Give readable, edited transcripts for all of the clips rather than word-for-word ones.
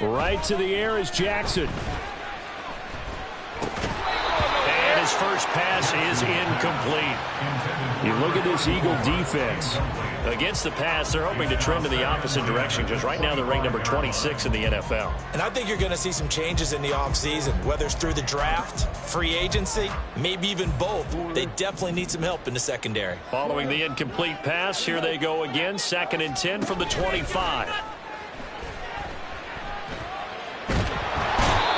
Right to the air is Jackson. And his first pass is incomplete. You look at this Eagle defense. Against the pass, they're hoping to trend in the opposite direction because right now they're ranked number 26 in the NFL. And I think you're going to see some changes in the offseason, whether it's through the draft, free agency, maybe even both. They definitely need some help in the secondary. Following the incomplete pass, here they go again. 2nd and 10 from the 25.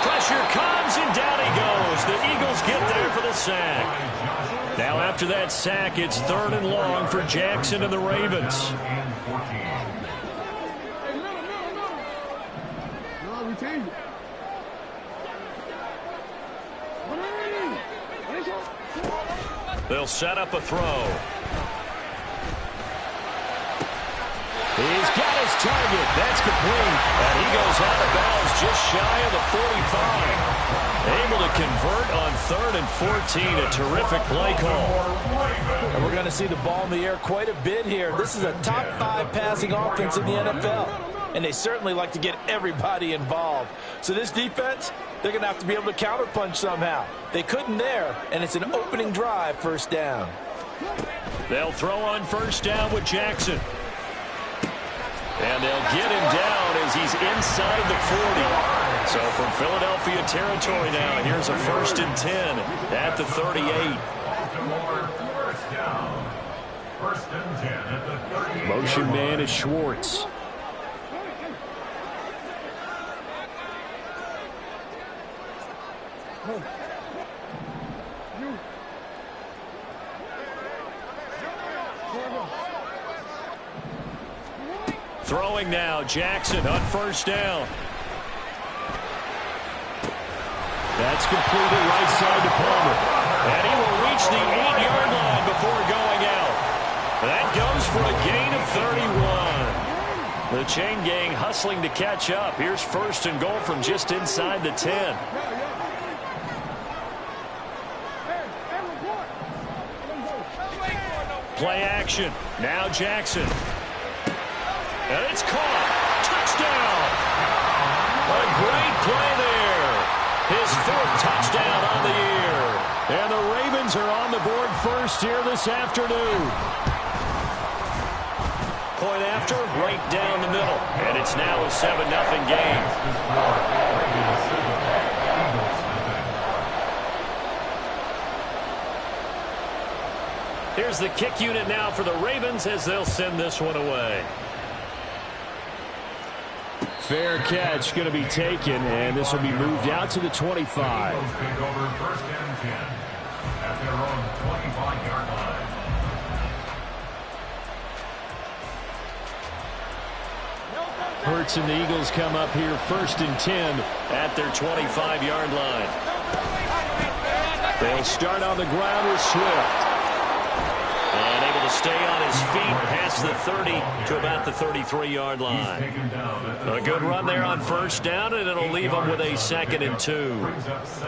Pressure comes, and down he goes. The Eagles get there for the sack. Now after that sack, it's 3rd and long for Jackson and the Ravens. They'll set up a throw. He's got his target. That's complete. And he goes out of bounds just shy of the 45. Able to convert on 3rd and 14. A terrific play call. And we're going to see the ball in the air quite a bit here. This is a top 5 passing offense in the NFL. And they certainly like to get everybody involved. So this defense, they're going to have to be able to counterpunch somehow. They couldn't there, and it's an opening drive, 1st down. They'll throw on 1st down with Jackson. And they'll get him down as he's inside the 40. So from Philadelphia territory now, here's a 1st and 10 at the 38. Motion man is Schwartz. Throwing now, Jackson on 1st down. That's completed right side to Palmer. And he will reach the 8-yard line before going out. That goes for a gain of 31. The chain gang hustling to catch up. Here's 1st and goal from just inside the 10. Play action. Now Jackson. And it's caught. Touchdown. A great play there. His 4th touchdown on the year. And the Ravens are on the board first here this afternoon. Point after, right down the middle. And it's now a 7-0 game. Here's the kick unit now for the Ravens as they'll send this one away. Fair catch going to be taken, and this will be moved out to the 25. Hurts and the Eagles come up here 1st and 10 at their 25-yard line. They'll start on the ground with Swift. And able to stay on his feet past the 30 to about the 33-yard line. A good run there on 1st down, and it'll leave them with a 2nd and 2.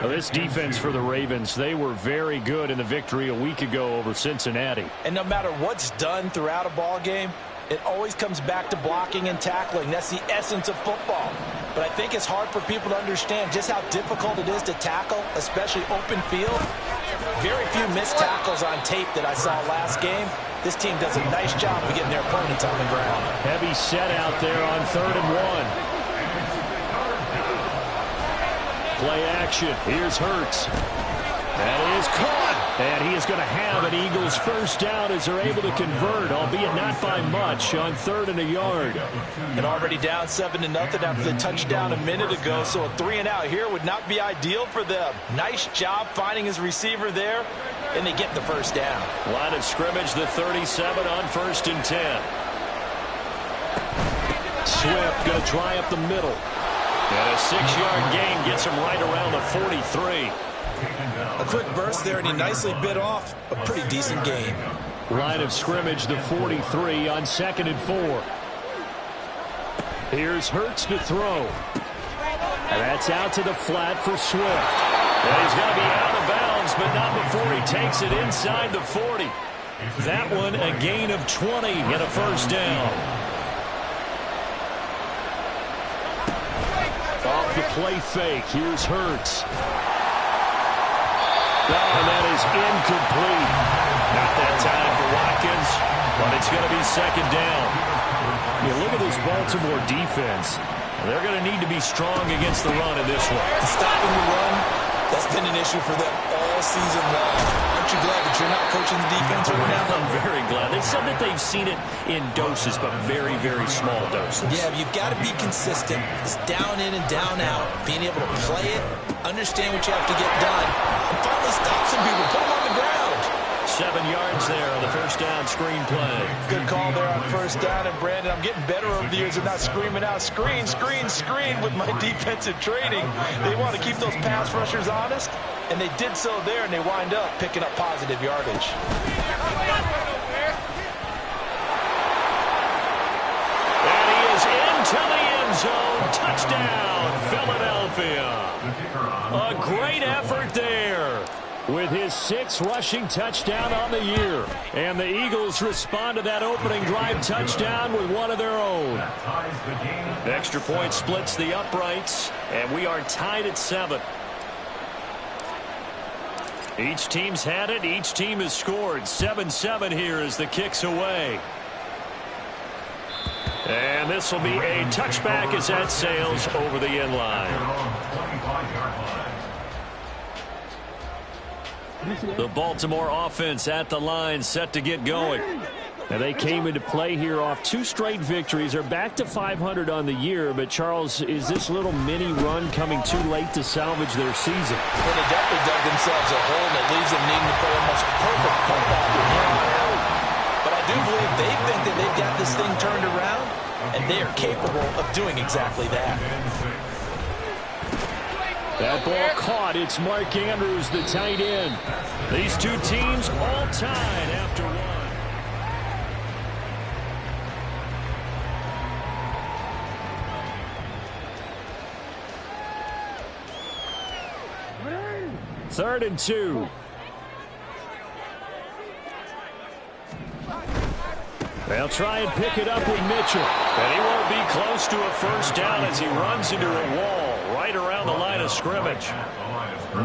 Now, this defense for the Ravens, they were very good in the victory a week ago over Cincinnati. And no matter what's done throughout a ball game, it always comes back to blocking and tackling. That's the essence of football. But I think it's hard for people to understand just how difficult it is to tackle, especially open field. Very few missed tackles on tape that I saw last game. This team does a nice job of getting their opponents on the ground. Heavy set out there on 3rd and 1. Play action. Here's Hurts. That is caught. And he is going to have an Eagles 1st down as they're able to convert, albeit not by much, on 3rd and a yard. And already down 7-0 after the touchdown a minute ago, so a 3-and-out here would not be ideal for them. Nice job finding his receiver there, and they get the 1st down. Line of scrimmage, the 37 on 1st and 10. Swift going to try up the middle. And a 6-yard gain gets him right around the 43. A quick burst there, and he nicely bit off a pretty decent gain. Line of scrimmage, the 43 on 2nd and 4. Here's Hurts to throw. And that's out to the flat for Swift. And he's going to be out of bounds, but not before he takes it inside the 40. That one a gain of 20 and a 1st down. the play fake. Here's Hurts. And that is incomplete. Not that time for Watkins, but it's going to be second down. You look at this Baltimore defense. They're going to need to be strong against the run in this one. Stopping the run, that's been an issue for them all season long. Aren't you glad that you're not coaching the defense right now? I'm very glad. They said that they've seen it in doses, but very, very small doses. Yeah, you've got to be consistent. It's down in and down out. Being able to play it, understand what you have to get done, and finally stop some people, put them on the ground. 7 yards there on the first down screen play. Good call there on first down. And, Brandon, I'm getting better over the years of not screaming out, screen, screen, screen with my defensive training. They want to keep those pass rushers honest, and they did so there, and they wind up picking up positive yardage. And he is into the end zone. Touchdown, Philadelphia. A great effort there, with his 6th rushing touchdown on the year. And the Eagles respond to that opening drive touchdown with one of their own. The extra point splits the uprights, and we are tied at 7. Each team's had it. Each team has scored. 7-7 here as the kick's away. And this will be a touchback as that sails over the end line. The Baltimore offense at the line, set to get going. And they came into play here off 2 straight victories. They're back to 500 on the year. But, Charles, is this little mini run coming too late to salvage their season? Well, they definitely dug themselves a hole that leaves them needing to play almost perfect football from here on out. But I do believe they think that they've got this thing turned around, and they are capable of doing exactly that. That ball caught. It's Mark Andrews, the tight end. These two teams all tied after one. Third and 2. They'll try and pick it up with Mitchell. And he won't be close to a first down as he runs into a wall right around the line of scrimmage.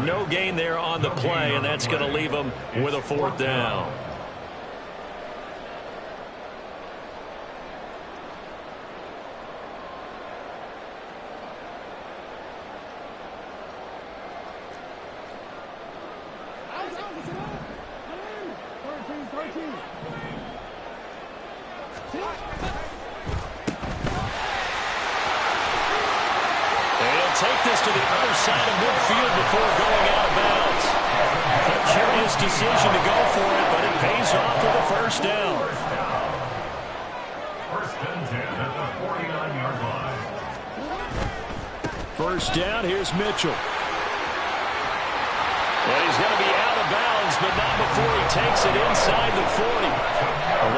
No gain there on the play, and that's going to leave him with a 4th down. Take this to the other side of midfield before going out of bounds. A curious decision to go for it, but it pays off with a first down. First and 10 at the 49-yard line. First down, here's Mitchell. And he's going to be out of bounds, but not before he takes it inside the 40.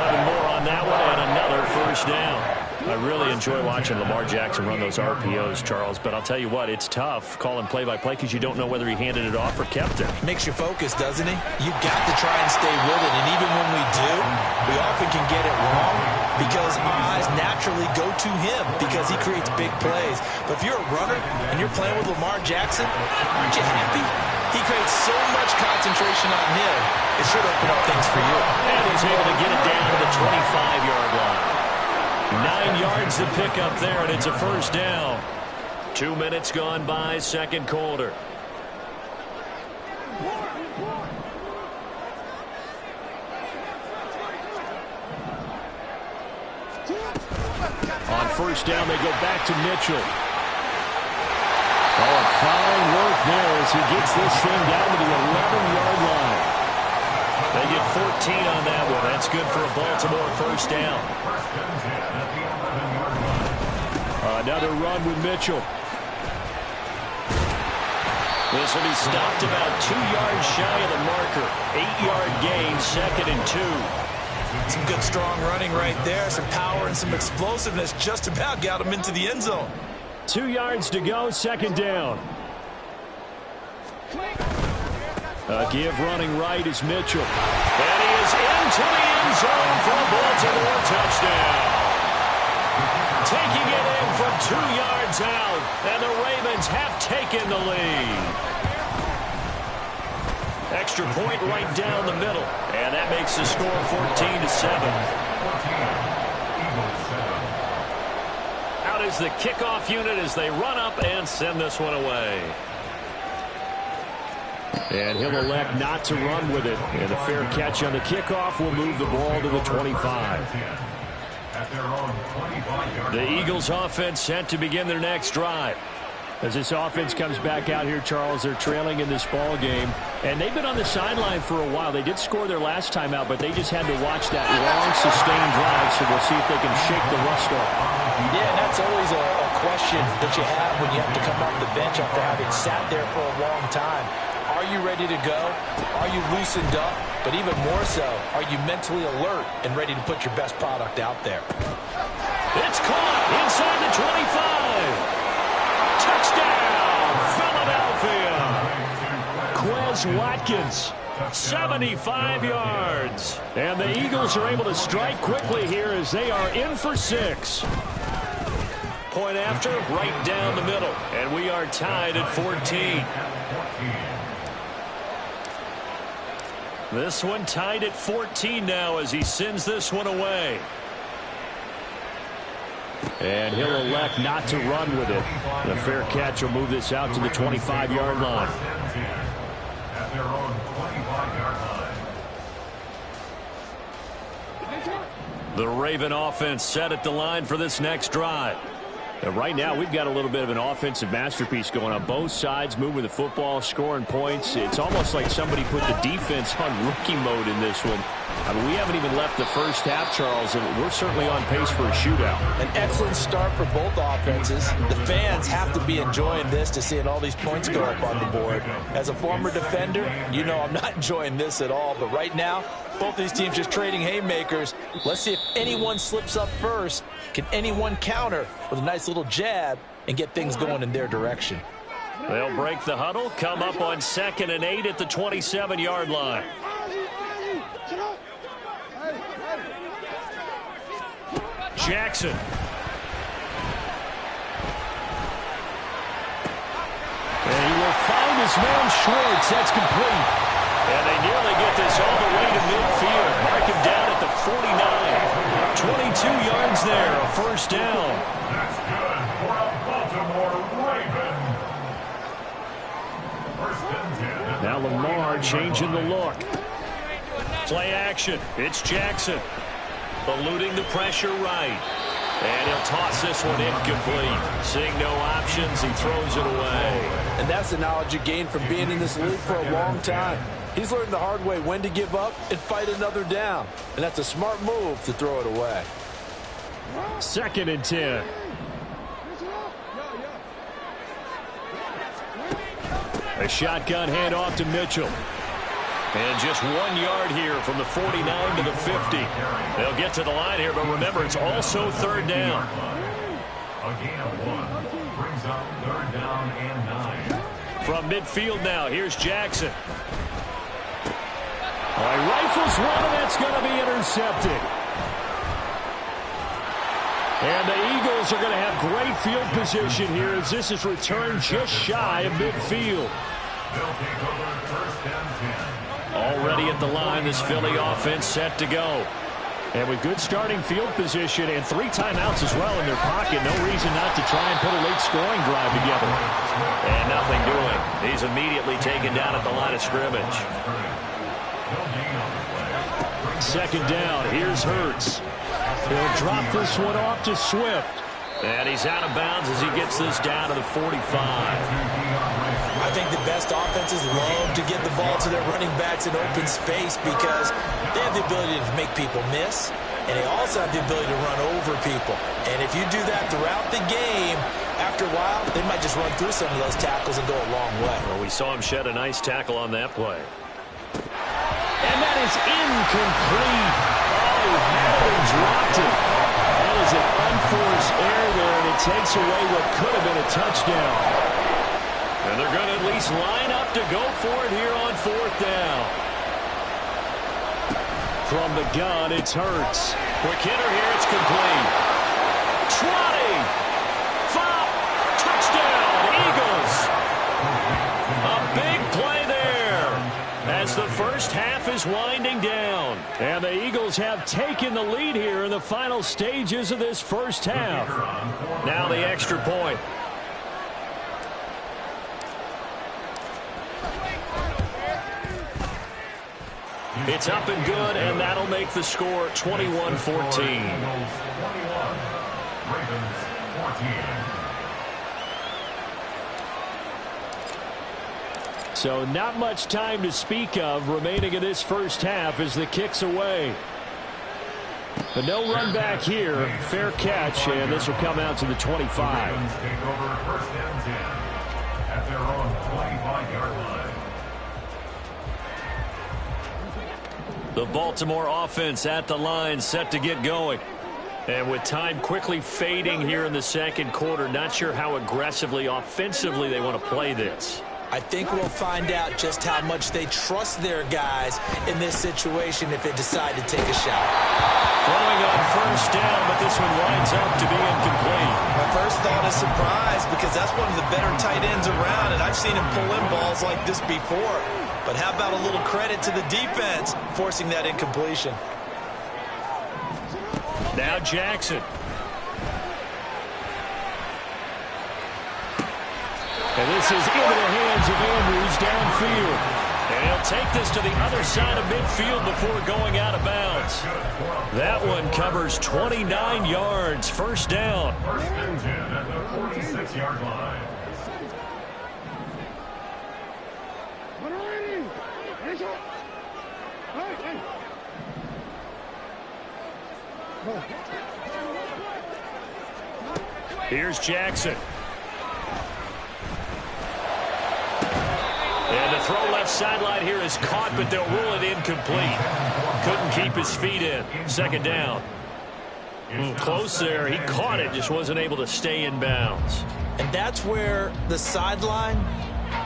11 more on that one, and another first down. I really enjoy watching Lamar Jackson run those RPOs, Charles, but I'll tell you what, it's tough calling play-by-play because you don't know whether he handed it off or kept it. Makes you focus, doesn't he? You've got to try and stay with it, and even when we do, we often can get it wrong because our eyes naturally go to him because he creates big plays. But if you're a runner and you're playing with Lamar Jackson, aren't you happy? He creates so much concentration on him, it should open up things for you. And he's able to get it down to the 25-yard line. 9 yards to pick up there, and it's a first down. 2 minutes gone by, second quarter. On first down, they go back to Mitchell. Oh, fine work there as he gets this thing down to the 11-yard line. They get 14 on that one. That's good for a Baltimore first down. Another run with Mitchell. This will be stopped about 2 yards shy of the marker. 8-yard gain, second and 2. Some good strong running right there. Some power and some explosiveness just about got him into the end zone. 2 yards to go, second down. A give running right is Mitchell. And he is into the end zone for a Baltimore touchdown. Taking it in from 2 yards out, and the Ravens have taken the lead. Extra point right down the middle, and that makes the score 14-7. Out is the kickoff unit as they run up and send this one away. And he'll elect not to run with it. And a fair catch on the kickoff will move the ball to the 25. The Eagles offense set to begin their next drive. As this offense comes back out here, Charles, they're trailing in this ball game. And they've been on the sideline for a while. They did score their last time out, but they just had to watch that long, sustained drive, so we'll see if they can shake the rust off. Yeah, and that's always a question that you have when you have to come off the bench after having sat there for a long time. Are you ready to go? Are you loosened up? But even more so, are you mentally alert and ready to put your best product out there? It's caught inside the 25. Touchdown, Philadelphia. Quez Watkins, 75 yards. And the Eagles are able to strike quickly here as they are in for 6. Point after, right down the middle. And we are tied at 14. This one tied at 14 now as he sends this one away. And he'll elect not to run with it. The fair catch will move this out to the 25-yard line. The Raven offense set at the line for this next drive. And right now, we've got a little bit of an offensive masterpiece going on. Both sides moving the football, scoring points. It's almost like somebody put the defense on rookie mode in this one. I mean, we haven't even left the first half, Charles, and we're certainly on pace for a shootout. An excellent start for both offenses. The fans have to be enjoying this to seeing all these points go up on the board. As a former defender, you know I'm not enjoying this at all. But right now, both these teams just trading haymakers. Let's see if anyone slips up first. Can anyone counter with a nice little jab and get things going in their direction? They'll break the huddle, come up on 2nd and 8 at the 27-yard line. Jackson. And he will find his man Schwartz. That's complete. And they nearly get this all the way to midfield. Mark him down at the 49. 22 yards there, a first down. That's good for a Baltimore Raven. First and 10. Now Lamar changing the look. Play action. It's Jackson. Eluding the pressure right. And he'll toss this one incomplete. Seeing no options, he throws it away. And that's the knowledge you gain from being in this league for a long time. He's learned the hard way when to give up and fight another down. And that's a smart move to throw it away. 2nd and 10. A shotgun handoff to Mitchell. And just 1 yard here from the 49 to the 50. They'll get to the line here, but remember, it's also 3rd down. A gain of 1 brings up 3rd down and 9. From midfield now, here's Jackson. All right, rifles one, and that's going to be intercepted. And the Eagles are going to have great field position here as this is returned just shy of midfield. They'll take over 1st and 10. Already at the line, this Philly offense set to go. And with good starting field position and 3 timeouts as well in their pocket, no reason not to try and put a late scoring drive together. And nothing doing. He's immediately taken down at the line of scrimmage. 2nd down, here's Hurts. He'll drop this one off to Swift. And he's out of bounds as he gets this down to the 45. I think the best offenses love to get the ball to their running backs in open space because they have the ability to make people miss, and they also have the ability to run over people. And if you do that throughout the game, after a while, they might just run through some of those tackles and go a long way. Well, we saw him shed a nice tackle on that play. And that is incomplete. Oh, he had it and dropped it. That is an unforced error there, and it takes away what could have been a touchdown. And they're going to at least line up to go for it here on 4th down. From the gun, it's Hurts. Quick hitter here, it's complete. 20, 5, is winding down. And the Eagles have taken the lead here in the final stages of this first half. Now the extra point. It's up and good, and that'll make the score 21-14. 21, Ravens 14. So not much time to speak of remaining in this first half as the kick's away. But no run back here. Fair catch, and this will come out to the 25. Ravens take over first and 10 at their own 25-yard line. The Baltimore offense at the line, set to get going. And with time quickly fading here in the second quarter, not sure how aggressively, offensively they want to play this. I think we'll find out just how much they trust their guys in this situation if they decide to take a shot. Throwing on first down, but this one winds up to be incomplete. My first thought is surprise because that's one of the better tight ends around, and I've seen him pull in balls like this before. But how about a little credit to the defense forcing that incompletion? Now Jackson. And this is into the hands of Andrews downfield. And he'll take this to the other side of midfield before going out of bounds. That one covers 29 yards. First down. First and 10 at the 46-yard line. Here's Jackson. And the throw left sideline here is caught, but they'll rule it incomplete. Couldn't keep his feet in. Second down. Close there. He caught it, just wasn't able to stay in bounds. And that's where the sideline,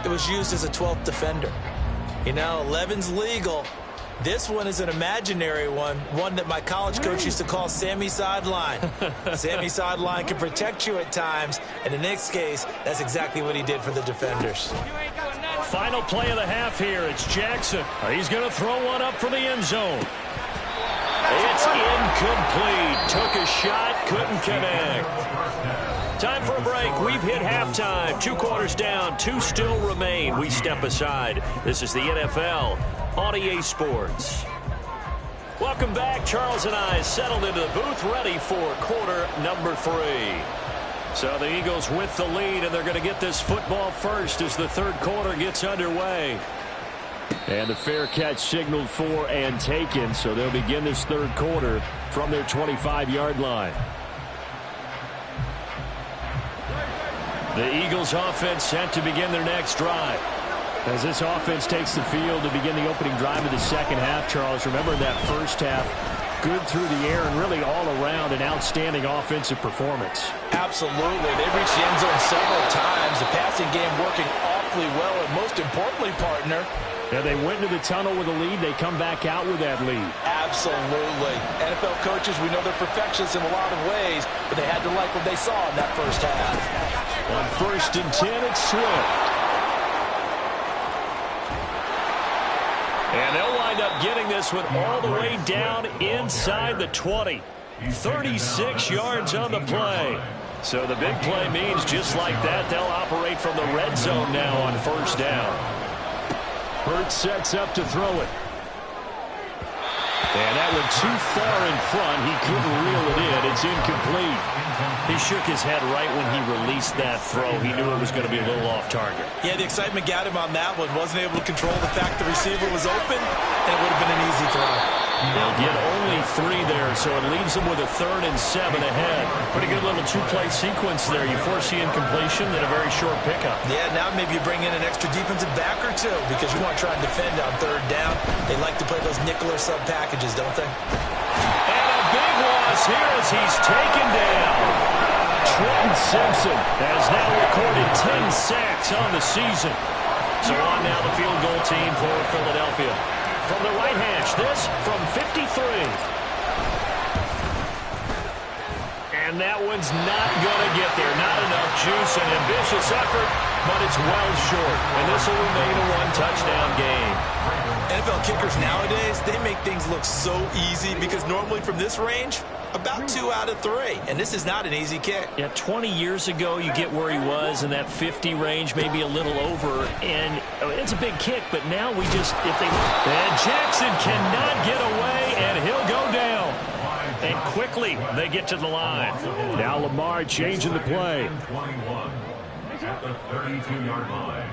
it was used as a 12th defender. You know, 11's legal. This one is an imaginary one that my college coach used to call Sammy Sideline. Sammy Sideline can protect you at times, and in this case, that's exactly what he did for the defenders. Final play of the half here. It's Jackson. He's going to throw one up for the end zone. It's incomplete. Took a shot, couldn't connect. Time for a break. We've hit halftime. 2 quarters down, 2 still remain. We step aside. This is the NFL on EA Sports. Welcome back. Charles and I settled into the booth, ready for quarter number 3. So the Eagles with the lead, and they're going to get this football first as the third quarter gets underway. And the fair catch signaled for and taken, so they'll begin this third quarter from their 25-yard line. The Eagles offense set to begin their next drive. As this offense takes the field to begin the opening drive of the second half, Charles, remember that first half, good through the air and really all around an outstanding offensive performance. Absolutely. They reached the end zone several times. The passing game working awfully well, and most importantly, partner, yeah, they went into the tunnel with a lead. They come back out with that lead. Absolutely. NFL coaches, we know they're perfectionists in a lot of ways, but they had to like what they saw in that first half. On first and 10, it's Swift. And they'll wind up getting this one all the way down inside the 20. 36 yards on the play. So the big play means just like that, they'll operate from the red zone now on first down. Hurts sets up to throw it. And that one too far in front. He couldn't reel it in. It's incomplete. He shook his head right when he released that throw. He knew it was going to be a little off target. Yeah, the excitement got him on that one. Wasn't able to control the fact the receiver was open, and it would have been an easy throw. They'll get only 3 there, so it leaves them with a 3rd and 7 ahead. Pretty good little 2-play sequence there. You force the incompletion, then a very short pickup. Yeah, now maybe you bring in an extra defensive back or 2 because you want to try and defend on 3rd down. They like to play those nickel or sub packages, don't they? And a big loss here as he's taken down. Trenton Simpson has now recorded 10 sacks on the season. So on now the field goal team for Philadelphia. From the right hash, this from 53. And that one's not going to get there. Not enough juice, an ambitious effort, but it's well short. And this will remain a 1-touchdown game. NFL kickers nowadays, they make things look so easy because normally from this range, about 2 out of 3. And this is not an easy kick. Yeah, 20 years ago, you get where he was in that 50 range, maybe a little over. And it's a big kick, but now we just, and Jackson cannot get away, and he'll go down. And quickly, they get to the line. Now Lamar changing the play. 21 at the 32-yard line.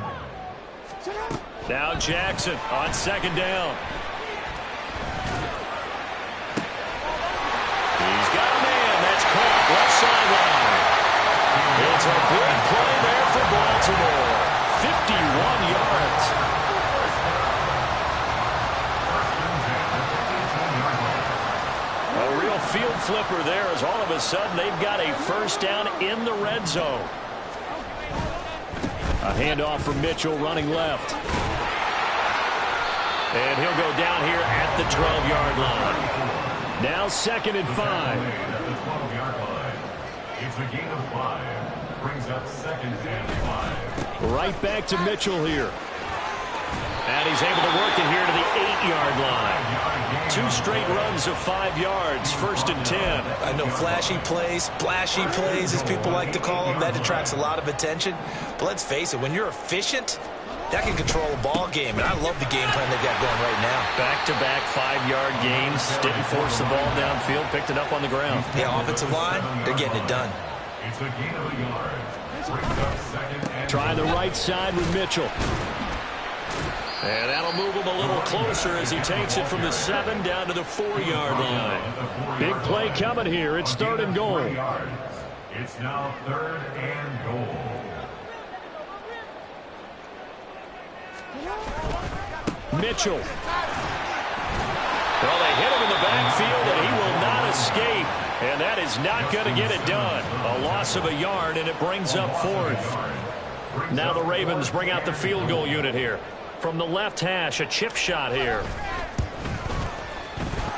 Now Jackson on second down. He's got a man. That's caught left sideline. It's a big play there for Baltimore. 51 yards. A real field flipper there as all of a sudden they've got a first down in the red zone. A handoff from Mitchell running left. And he'll go down here at the 12-yard line. Now 2nd and 5. At the 12-yard line. It's a gain of 5. Brings up 2nd and 5. Right back to Mitchell here. And he's able to work it here to the 8-yard line. 2 straight runs of 5 yards. 1st and 10. I know flashy plays, splashy plays, as people like to call them, that attracts a lot of attention. But let's face it, when you're efficient, that can control a ball game. And I love the game plan they've got going right now. Back-to-back 5-yard gains. Didn't force the ball downfield. Picked it up on the ground. Yeah, offensive line, they're getting it done. It's a gain of a yard. Brings up 2nd and Try the right side with Mitchell. And that'll move him a little closer as he takes it from the 7 down to the 4-yard line. Big play coming here. It's 3rd and goal. It's now 3rd and goal. Mitchell. Well, they hit him in the backfield, and he will not escape. And that is not going to get it done. A loss of a yard, and it brings up 4th. Now the Ravens bring out the field goal unit here. From the left hash, a chip shot here.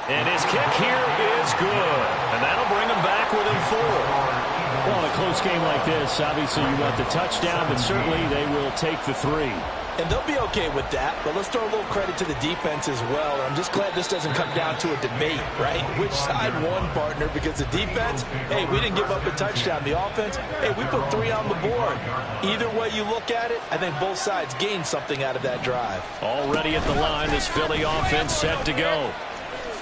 And his kick here is good. And that'll bring him back within 4. Well, in a close game like this, obviously you want the touchdown, but certainly they will take the 3. And they'll be okay with that, but let's throw a little credit to the defense as well. I'm just glad this doesn't come down to a debate, right? Which side won, partner? Because the defense, hey, we didn't give up a touchdown. The offense, hey, we put 3 on the board. Either way you look at it, I think both sides gained something out of that drive. Already at the line, this Philly offense set to go.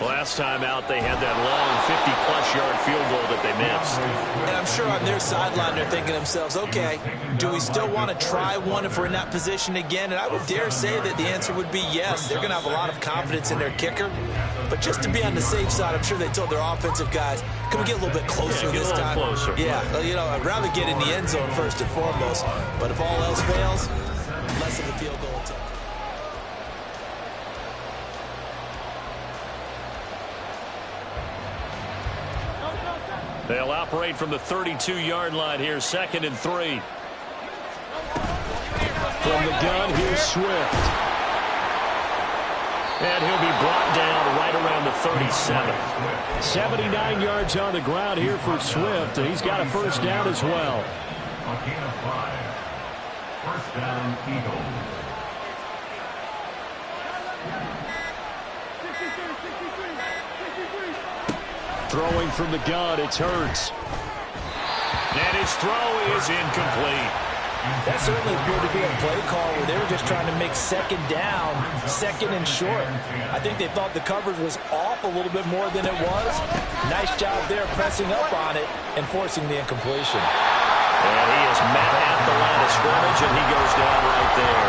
Last time out, they had that long 50-plus yard field goal that they missed. And I'm sure on their sideline, they're thinking to themselves, okay, do we still want to try one if we're in that position again? And I would dare say that the answer would be yes. They're going to have a lot of confidence in their kicker. But just to be on the safe side, I'm sure they told their offensive guys, can we get a little bit closer this time? Closer. Yeah, you know, I'd rather get in the end zone first and foremost. But if all else fails, less of a field goal attempt. They'll operate from the 32-yard line here, 2nd and 3. From the gun, here's Swift. And he'll be brought down right around the 37. 79 yards on the ground here for Swift, and he's got a first down as well. A gain of 5. First down, Eagles. Throwing from the gun, it's Hurts. And his throw is incomplete. That certainly appeared to be a play call where they were just trying to make 2nd down, 2nd and short. I think they thought the coverage was off a little bit more than it was. Nice job there pressing up on it and forcing the incompletion. And he is met at the line of scrimmage, and he goes down right there.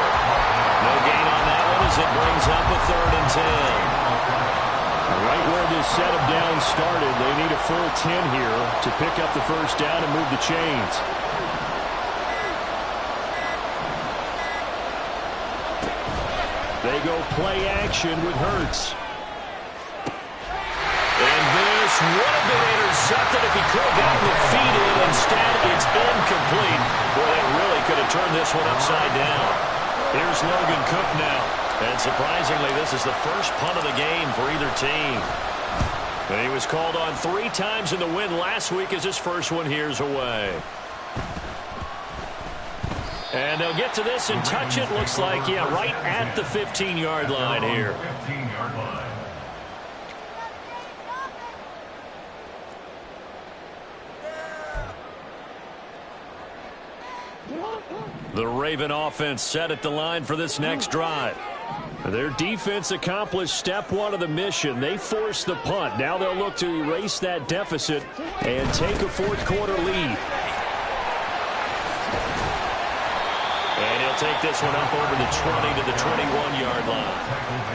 No gain on that one as it brings up a 3rd and 10. Right where this set of downs started, they need a full 10 here to pick up the first down and move the chains. They go play action with Hurts. And this would have been intercepted if he could have gotten the feet in. Instead, it's incomplete. Boy, they really could have turned this one upside down. Here's Logan Cook now. And surprisingly, this is the first punt of the game for either team. But he was called on 3 times in the win last week as his first one here's away. And they'll get to this and touch it. Looks like, yeah, right at the 15-yard line here. 15-yard line. The Raven offense set at the line for this next drive. Their defense accomplished step one of the mission. They forced the punt. Now they'll look to erase that deficit and take a fourth-quarter lead. And he'll take this one up over the 20 to the 21-yard line.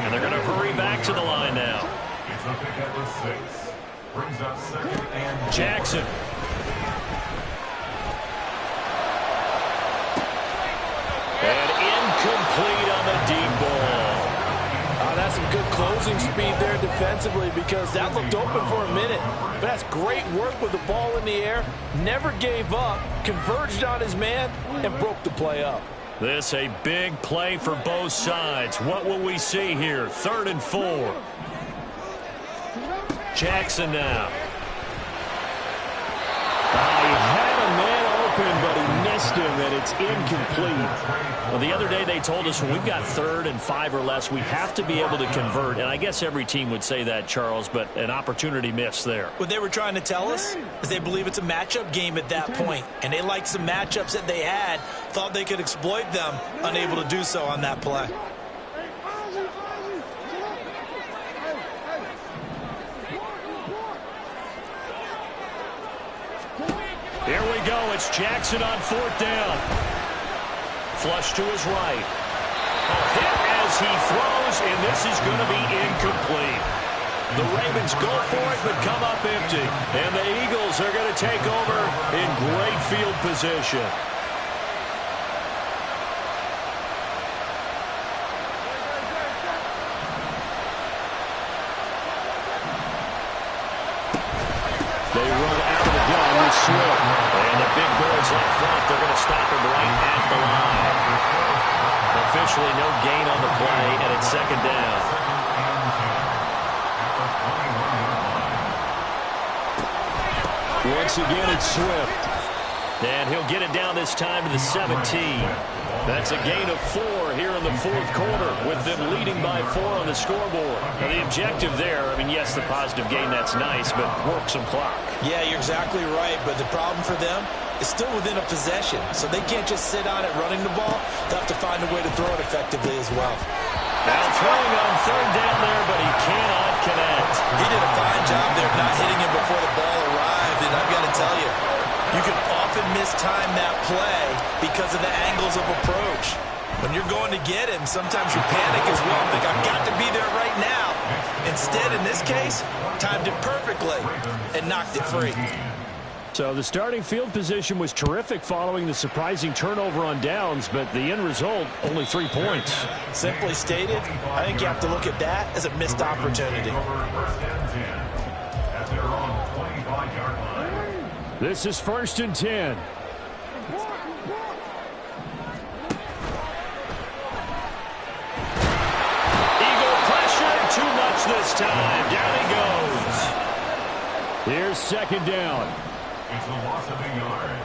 And they're going to hurry back to the line now. It's a pickup of 6. Brings up second and Jackson. And incomplete on the deep ball. That's some good closing speed there defensively, because that looked open for a minute. But that's great work with the ball in the air. Never gave up, converged on his man, and broke the play up. This a big play for both sides. What will we see here? 3rd and 4. Jackson now. He had a man open, but he missed him, and it's incomplete. Well, the other day they told us when we've got 3rd and 5 or less, we have to be able to convert. And I guess every team would say that, Charles, but an opportunity missed there. What they were trying to tell us is they believe it's a matchup game at that point, and they liked some matchups that they had, thought they could exploit them, unable to do so on that play. Here we go. It's Jackson on 4th down. Flush to his right. A hit as he throws, and this is going to be incomplete. The Ravens go for it, but come up empty. And the Eagles are going to take over in great field position. They run out of the gun with Swift. And the big boys up front, they're going to stop him right at the line. Officially no gain on the play, and it's 2nd down. Once again, it's Swift. And he'll get it down this time to the 17. That's a gain of 4 here in the 4th quarter, with them leading by 4 on the scoreboard. Now, the objective there, I mean, yes, the positive gain, that's nice, but work some clock. Yeah, you're exactly right, but the problem for them is still within a possession, so they can't just sit on it running the ball. They'll have to find a way to throw it effectively as well. Now throwing on 3rd down there, but he cannot connect. He did a fine job there of not hitting him before the ball arrived, and I've got to tell you, you can often mistime that play because of the angles of approach. When you're going to get him, sometimes you panic as well. Think, I've got to be there right now. Instead, in this case, timed it perfectly and knocked it free. So the starting field position was terrific following the surprising turnover on downs, but the end result, only 3 points. Simply stated, I think you have to look at that as a missed opportunity. This is 1st and 10. Eagle pressure, too much this time. Down he goes. Here's 2nd down. It's a loss of a yard.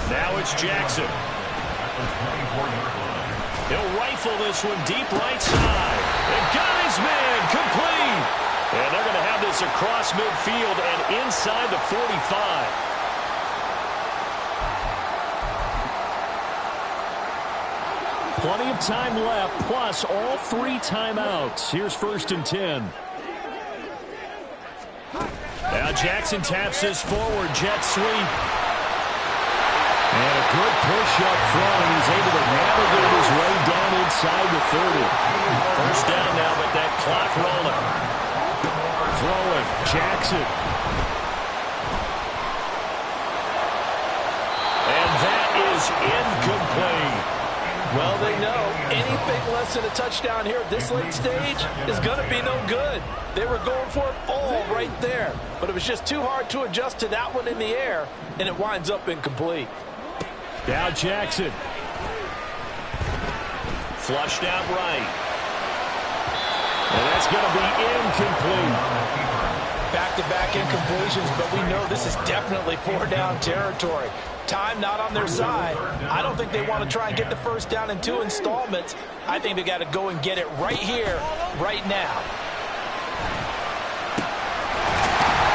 Now it's Jackson. He'll rifle this one deep right side. And got his man complete. And they're going to have this across midfield and inside the 45. Plenty of time left, plus all 3 timeouts. Here's 1st and 10. Now Jackson taps this forward, jet sweep. And a good push up front, and he's able to navigate his way down inside the 30. 1st down now, but that clock rolling. Throwing, Jackson. And that is incomplete. Well, they know anything less than a touchdown here at this late stage is going to be no good. They were going for it all right there, but it was just too hard to adjust to that one in the air, and it winds up incomplete. Now Jackson. Flushed out right. And that's going to be incomplete. Back-to-back incompletions, but we know this is definitely 4-down territory. time not on their side, I don't think they want to try and get the first down in 2 installments. I think they got to go and get it right here, right now.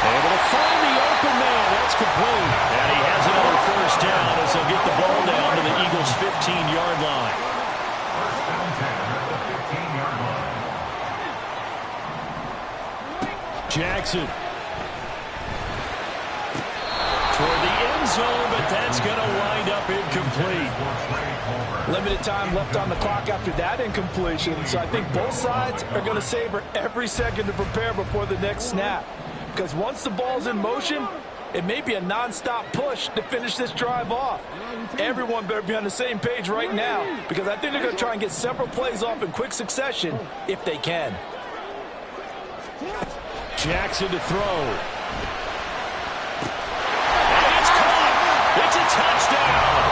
Able to find the open man. That's complete. And he has another first down as they'll get the ball down to the Eagles' 15-yard line. First down 10 at the 15-yard line. Jackson. Toward the end zone, but that's going to wind up incomplete. Limited time left on the clock after that incompletion, so I think both sides are going to savor every second to prepare before the next snap. Because once the ball's in motion, it may be a non-stop push to finish this drive off. Everyone better be on the same page right now, because I think they're going to try and get several plays off in quick succession if they can. Jackson to throw. It's a touchdown.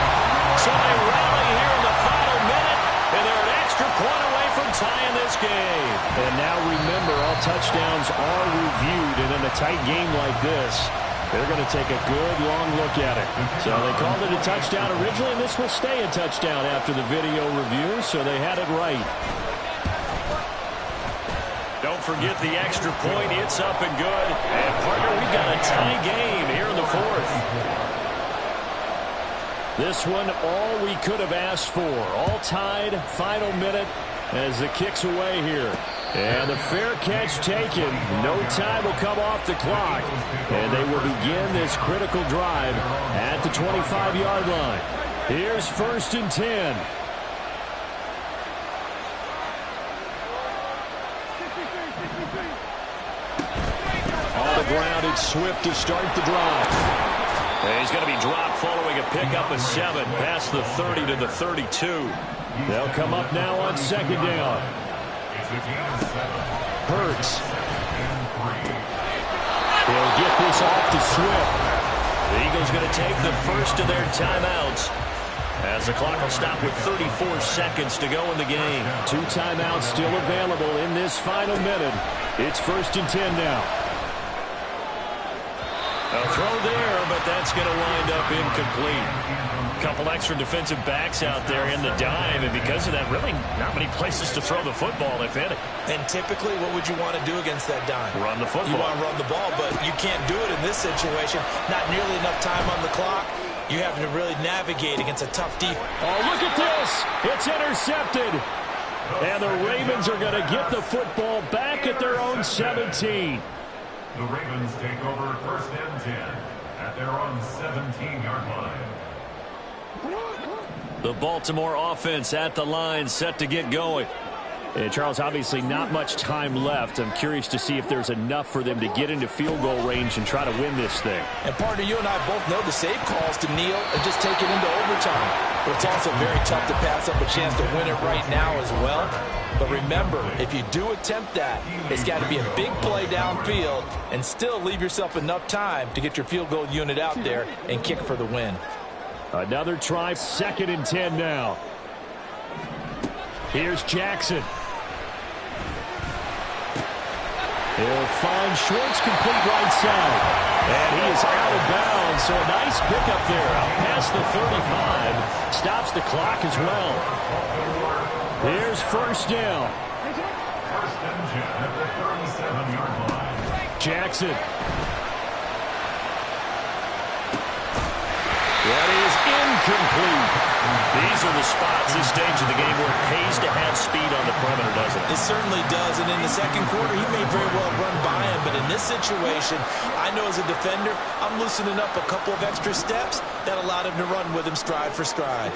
So they rally here in the final minute, and they're an extra point away from tying this game. And now remember, all touchdowns are reviewed, and in a tight game like this, they're going to take a good long look at it. So they called it a touchdown originally, and this will stay a touchdown after the video review, so they had it right. Don't forget the extra point. It's up and good. And, partner, we've got a tie game here in the fourth. This one, all we could have asked for. All tied, final minute as the kick's away here. And the fair catch taken. No time will come off the clock. And they will begin this critical drive at the 25-yard line. Here's 1st and 10. On the ground, it's Swift to start the drive. And he's going to be dropped following a pickup of 7 past the 30 to the 32. They'll come up now on 2nd down. Hurts. He'll get this off to Swift. The Eagles going to take the first of their timeouts as the clock will stop with 34 seconds to go in the game. 2 timeouts still available in this final minute. It's 1st and 10 now. A throw there, but that's going to wind up incomplete. Couple extra defensive backs out there in the dime, and because of that, really not many places to throw the football, if any. And typically, what would you want to do against that dime? Run the football. You want to run the ball, but you can't do it in this situation. Not nearly enough time on the clock. You have to really navigate against a tough defense. Oh, look at this. It's intercepted. And the Ravens are going to get the football back at their own 17. The Ravens take over 1st and 10 at their own 17-yard line. The Baltimore offense at the line, set to get going. And Charles, obviously not much time left. I'm curious to see if there's enough for them to get into field goal range and try to win this thing. And partner, you and I both know the save calls to kneel and just take it into overtime. But it's also very tough to pass up a chance to win it right now as well. But remember, if you do attempt that, it's got to be a big play downfield and still leave yourself enough time to get your field goal unit out there and kick for the win. Another try, 2nd and 10 now. Here's Jackson. He'll find Schwartz complete right side. And he is out of bounds, so a nice pickup there. Out past the 35. Stops the clock as well. Here's 1st down. 1st and 10 at the 37-yard line. Jackson. That is incomplete. These are the spots this stage of the game where it pays to have speed on the perimeter, doesn't it? It certainly does, and in the second quarter, he may very well run by him, but in this situation, I know as a defender, I'm loosening up a couple of extra steps that allowed him to run with him stride for stride.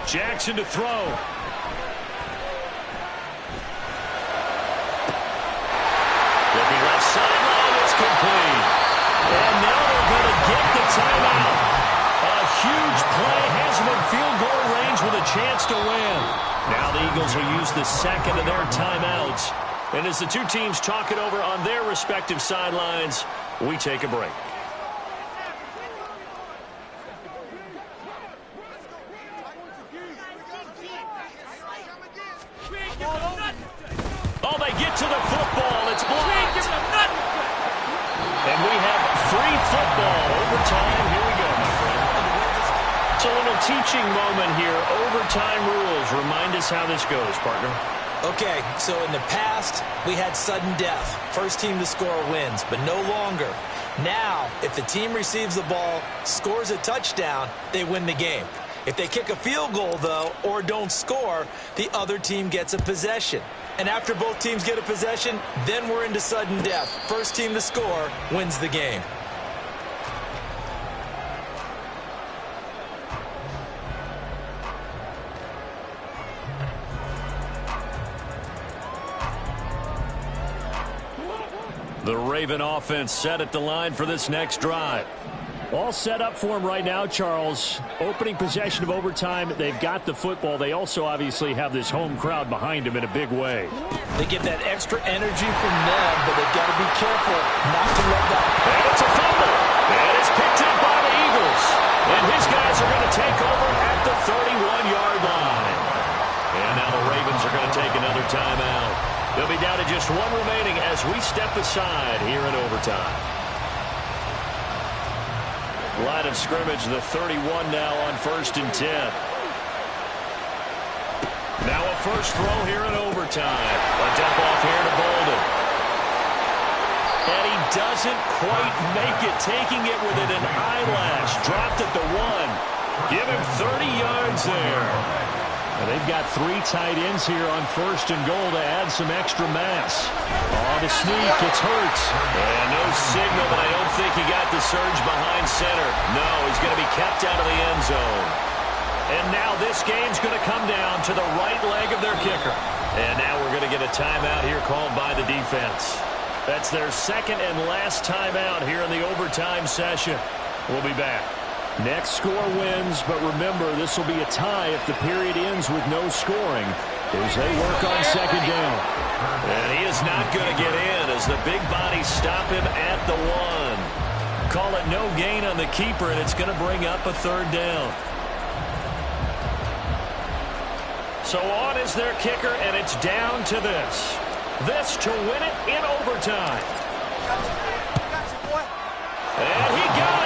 Jackson to throw. Looking left sideline, it's complete. And now they're going to get the timeout. A huge play has them in field goal range with a chance to win. Now the Eagles will use the second of their timeouts. And as the two teams talk it over on their respective sidelines, we take a break. Oh, they get to the football. It's it's blocked. And we have free football. Overtime. Here we go, my friend. It's a little teaching moment here. Overtime rules. Remind us how this goes, partner. Okay, so in the past, we had sudden death. First team to score wins, but no longer. Now, if the team receives the ball, scores a touchdown, they win the game. If they kick a field goal, though, or don't score, the other team gets a possession. And after both teams get a possession, then we're into sudden death. First team to score wins the game. The Raven offense set at the line for this next drive. All set up for him right now, Charles. Opening possession of overtime. They've got the football. They also obviously have this home crowd behind them in a big way. They get that extra energy from them, but they've got to be careful not to let that. And it's a fumble. And it's picked up by the Eagles. And his guys are going to take over at the 31-yard line. And now the Ravens are going to take another timeout. They'll be down to just one remaining as we step aside here in overtime. Line of scrimmage, the 31 now on 1st and 10. Now a first throw here in overtime. A dump off here to Bolden. And he doesn't quite make it, taking it within an eyelash. Dropped at the 1. Give him 30 yards there. And they've got 3 tight ends here on 1st and goal to add some extra mass. On the sneak, it's Hurts. And no signal, but I don't think he got the surge behind center. No, he's going to be kept out of the end zone. And now this game's going to come down to the right leg of their kicker. And now we're going to get a timeout here called by the defense. That's their second and last timeout here in the overtime session. We'll be back. Next score wins, but remember, this will be a tie if the period ends with no scoring as they work on second down. And he is not going to get in as the big bodies stop him at the 1. Call it no gain on the keeper, and it's going to bring up a 3rd down. So on is their kicker, and it's down to this. This to win it in overtime. And he got it.